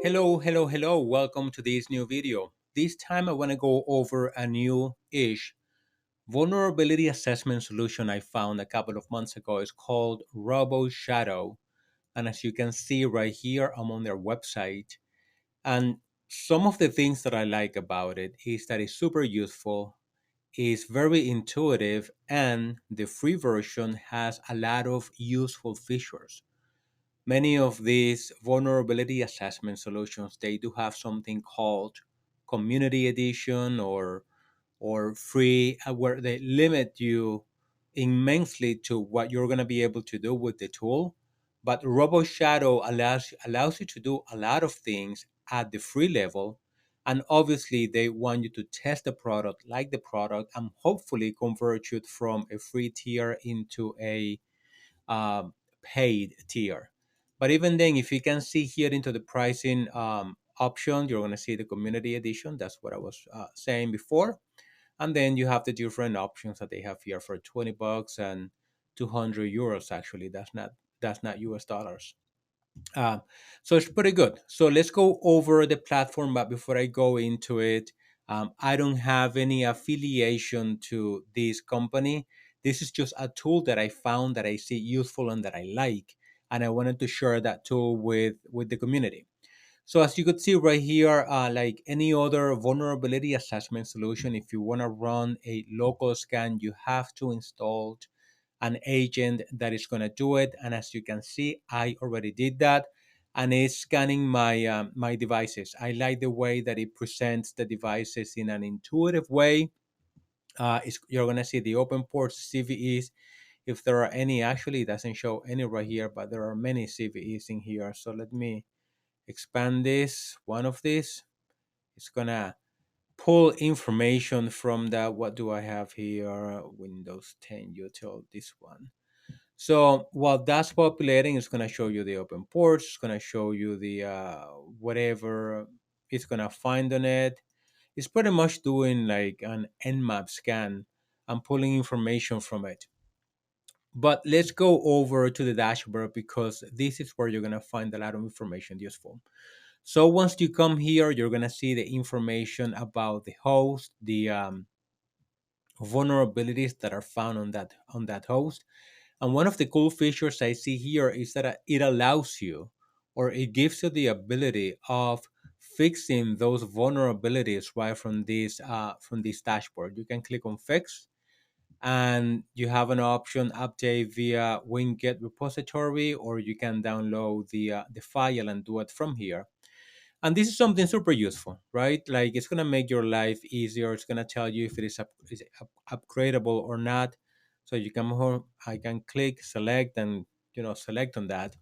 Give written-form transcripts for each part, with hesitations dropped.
Hello, hello, hello. Welcome to this new video. This time I want to go over a new-ish vulnerability assessment solution I found a couple of months ago. It's called Roboshadow. And as you can see right here, I'm on their website. And some of the things that I like about it is that it's super useful, it's very intuitive, and the free version has a lot of useful features. Many of these vulnerability assessment solutions, they do have something called community edition or free, where they limit you immensely to what you're going to be able to do with the tool. But RoboShadow allows you to do a lot of things at the free level, and obviously they want you to test the product, like the product, and hopefully convert you from a free tier into a paid tier. But even then, if you can see here into the pricing option, you're going to see the community edition. That's what I was saying before. And then you have the different options that they have here for 20 bucks and 200 euros. Actually, that's not US dollars. Uh, so it's pretty good. So let's go over the platform. But before I go into it, I don't have any affiliation to this company. This is just a tool that I found that I see useful and that I like, and I wanted to share that tool with the community. So as you could see right here, like any other vulnerability assessment solution, if you want to run a local scan, you have to install an agent that is going to do it. And as you can see, I already did that, and it's scanning my devices. I like the way that it presents the devices in an intuitive way. You're going to see the open ports, CVEs, if there are any. Actually, it doesn't show any right here, but there are many CVEs in here. So let me expand this. One of these, it's gonna pull information from that. What do I have here? Windows 10 util, this one. So while that's populating, it's going to show you the open ports. It's going to show you the whatever it's going to find on it. It's pretty much doing like an nmap scan and pulling information from it. But let's go over to the dashboard, because this is where you're going to find a lot of information useful. So once you come here, you're going to see the information about the host, the vulnerabilities that are found on that host. And one of the cool features I see here is that it allows you, or it gives you the ability of fixing those vulnerabilities right from this dashboard. You can click on fix, and you have an option update via winget repository, or you can download the file and do it from here. And this is something super useful, right? Like, it's going to make your life easier. It's going to tell you if it is upgradable or not. So you come home, I can click select, and select on that.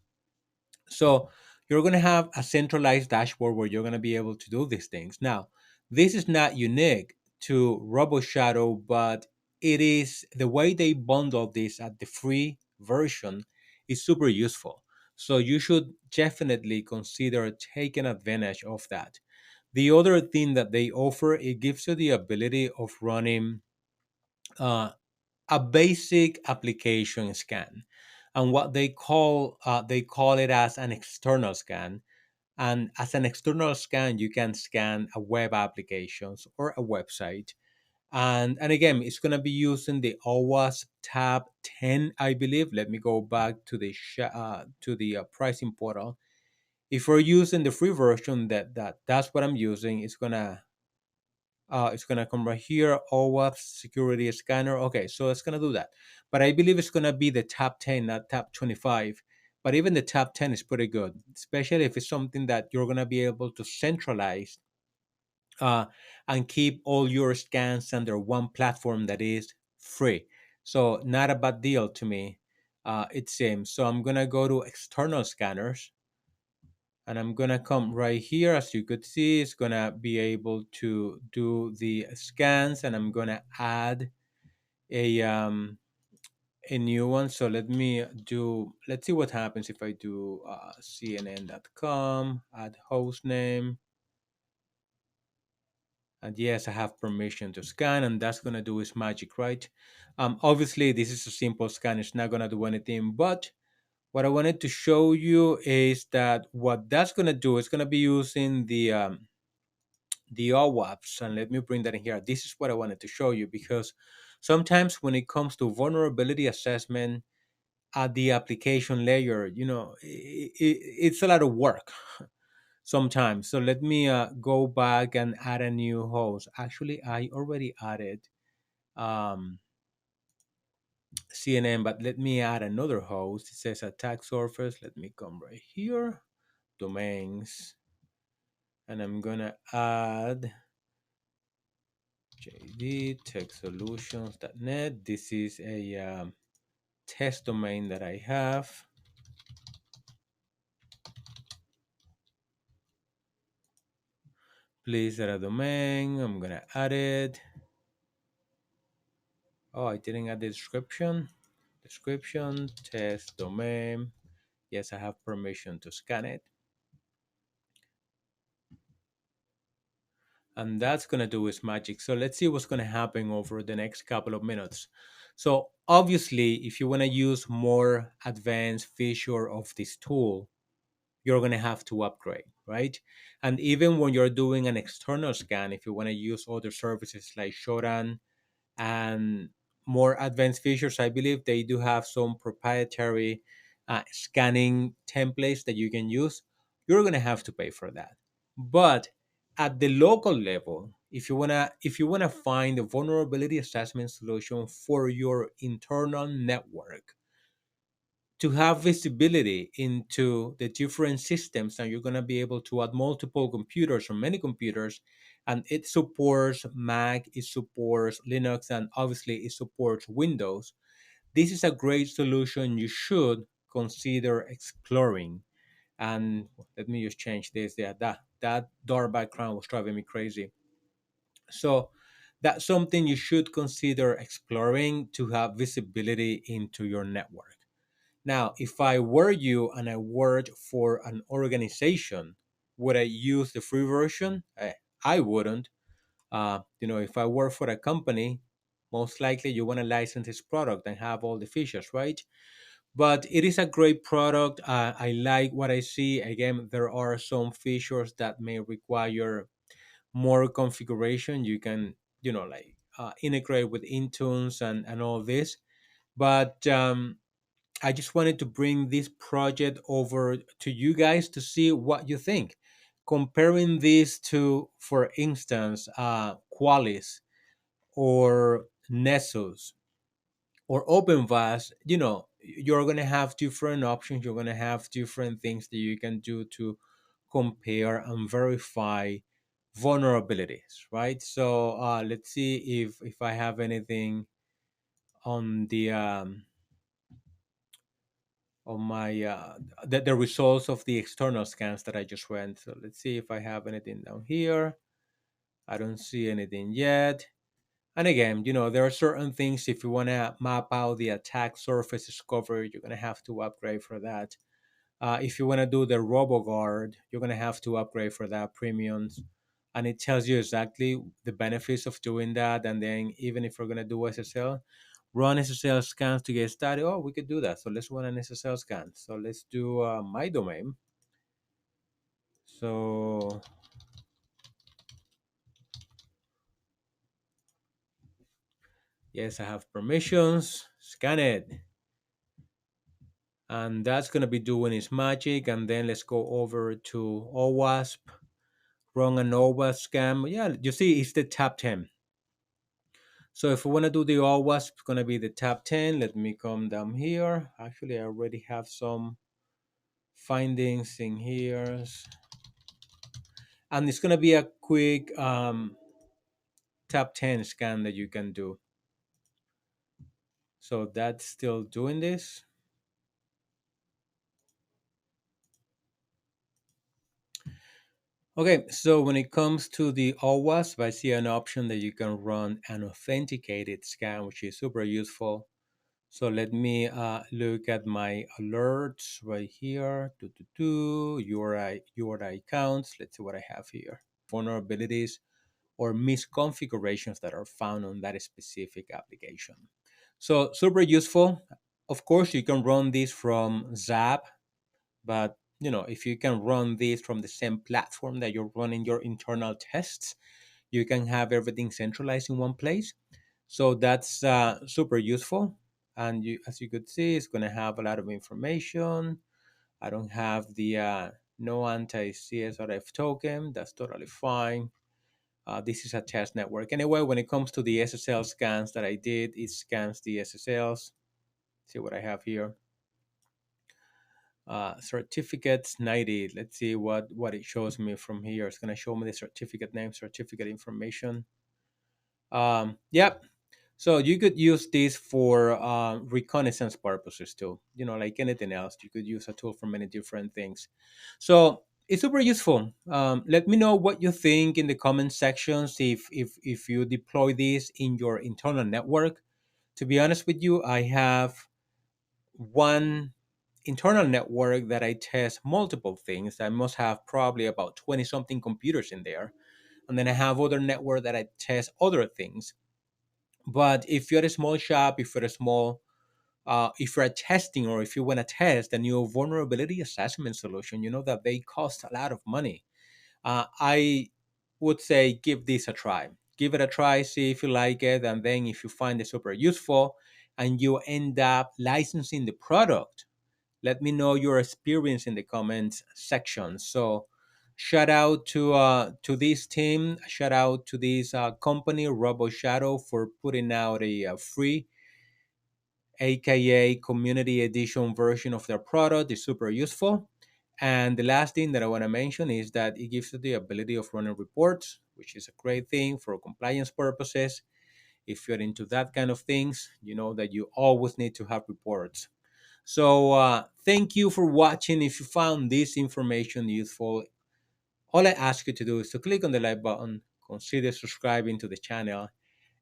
So you're going to have a centralized dashboard where you're going to be able to do these things. Now, this is not unique to RoboShadow, but it is the way they bundle this at the free version is super useful. So you should definitely consider taking advantage of that. The other thing that they offer, it gives you the ability of running uh, a basic application scan, and what they call it as an external scan. And as an external scan, you can scan a web applications or a website. And again, it's going to be using the OWASP tab 10, I believe. Let me go back to the pricing portal. If we're using the free version, that's what I'm using. It's gonna come right here, OAuth security scanner. Okay, so it's gonna do that. But I believe it's gonna be the top 10, not top 25. But even the top 10 is pretty good, especially if it's something that you're gonna be able to centralize uh, and keep all your scans under one platform that is free. So not a bad deal to me, it seems. So I'm gonna go to external scanners, and I'm gonna come right here. As you could see, it's gonna be able to do the scans, and I'm gonna add a um, a new one. So let's see what happens if I do CNN.com, add host name, and yes, I have permission to scan, and that's gonna do its magic, right? Obviously, this is a simple scan; it's not gonna do anything, but what I wanted to show you is that what that's going to do is going to be using the OWASP. And let me bring that in here. This is what I wanted to show you, because sometimes when it comes to vulnerability assessment at the application layer, it's a lot of work sometimes. So let me go back and add a new host. Actually, I already added um, CNN, but let me add another host. It says attack surface. Let me come right here, domains, and I'm gonna add jdtechsolutions.net. This is a test domain that I have. Please add a domain. I'm gonna add it. Oh, I didn't add the description. Description, test domain. Yes, I have permission to scan it. And that's going to do its magic. So let's see what's going to happen over the next couple of minutes. So obviously, if you want to use more advanced feature of this tool, you're going to have to upgrade, right? And even when you're doing an external scan, if you want to use other services like Shodan and more advanced features, I believe they do have some proprietary scanning templates that you can use. You're going to have to pay for that. But at the local level, if you wanna find a vulnerability assessment solution for your internal network, to have visibility into the different systems, and you're going to be able to add multiple computers or many computers, and it supports Mac, it supports Linux, and obviously it supports Windows. This is a great solution you should consider exploring. And let me just change this. Yeah, that dark background was driving me crazy. So that's something you should consider exploring to have visibility into your network. Now, if I were you and I worked for an organization, would I use the free version? I wouldn't. If I work for a company, most likely you want to license this product and have all the features, right? But it is a great product. I like what I see. Again, there are some features that may require more configuration. You can, integrate with Intunes and all this. But I just wanted to bring this project over to you guys to see what you think. Comparing this to, for instance, Qualys or Nessus or OpenVAS, you're going to have different options. You're going to have different things that you can do to compare and verify vulnerabilities, right? So let's see if I have anything on the on my the results of the external scans that I just went. So let's see if I have anything down here. I don't see anything yet. And again, there are certain things, if you want to map out the attack surface discovery, you're going to have to upgrade for that. If you want to do the RoboGuard, you're going to have to upgrade for that premiums. And it tells you exactly the benefits of doing that. And then even if we're going to do SSL, run SSL scans to get started. Oh, we could do that. So let's run an SSL scan. So let's do my domain. So yes, I have permissions. Scan it. And that's going to be doing its magic. And then let's go over to OWASP, run an OWASP scan. Yeah, you see, it's the tab 10. So if we want to do the OWASP, it's going to be the tab 10. Let me come down here. Actually, I already have some findings in here. And it's going to be a quick tab 10 scan that you can do. So that's still doing this. Okay, so when it comes to the OWASP, I see an option that you can run an authenticated scan, which is super useful. So let me look at my alerts right here. URI counts. Let's see what I have here. Vulnerabilities or misconfigurations that are found on that specific application. So super useful. Of course, you can run this from Zap, but if you can run this from the same platform that you're running your internal tests, you can have everything centralized in one place. So that's super useful. And as you could see, it's going to have a lot of information. I don't have the no anti-CSRF token. That's totally fine. This is a test network. Anyway, when it comes to the SSL scans that I did, it scans the SSLs. See what I have here. Certificates 90. Let's see what it shows me from here. It's going to show me the certificate name, certificate information. Yep. So you could use this for reconnaissance purposes too. Like anything else, you could use a tool for many different things. So it's super useful. Let me know what you think in the comment sections if you deploy this in your internal network. To be honest with you, I have one internal network that I test multiple things. I must have probably about 20 something computers in there. And then I have other network that I test other things. But if you're a small shop, if you're testing or if you want to test a new vulnerability assessment solution, you know that they cost a lot of money. I would say give this a try. Give it a try, see if you like it, and then if you find it super useful and you end up licensing the product, let me know your experience in the comments section. So shout out to this team, shout out to this company Roboshadow for putting out a free aka community edition version of their product. Is super useful. And the last thing that I want to mention is that it gives you the ability of running reports, which is a great thing for compliance purposes. If you're into that kind of things, you know that you always need to have reports. So thank you for watching. If you found this information useful, all I ask you to do is to click on the like button, consider subscribing to the channel,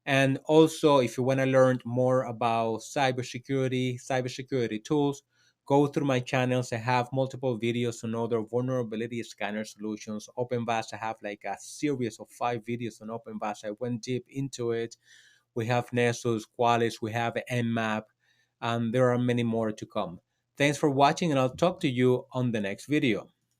and also, if you want to learn more about cybersecurity tools, go through my channels. I have multiple videos on other vulnerability scanner solutions. OpenVAS, I have like a series of 5 videos on OpenVAS. I went deep into it. We have Nessus, Qualys, we have Nmap, and there are many more to come. Thanks for watching, and I'll talk to you on the next video.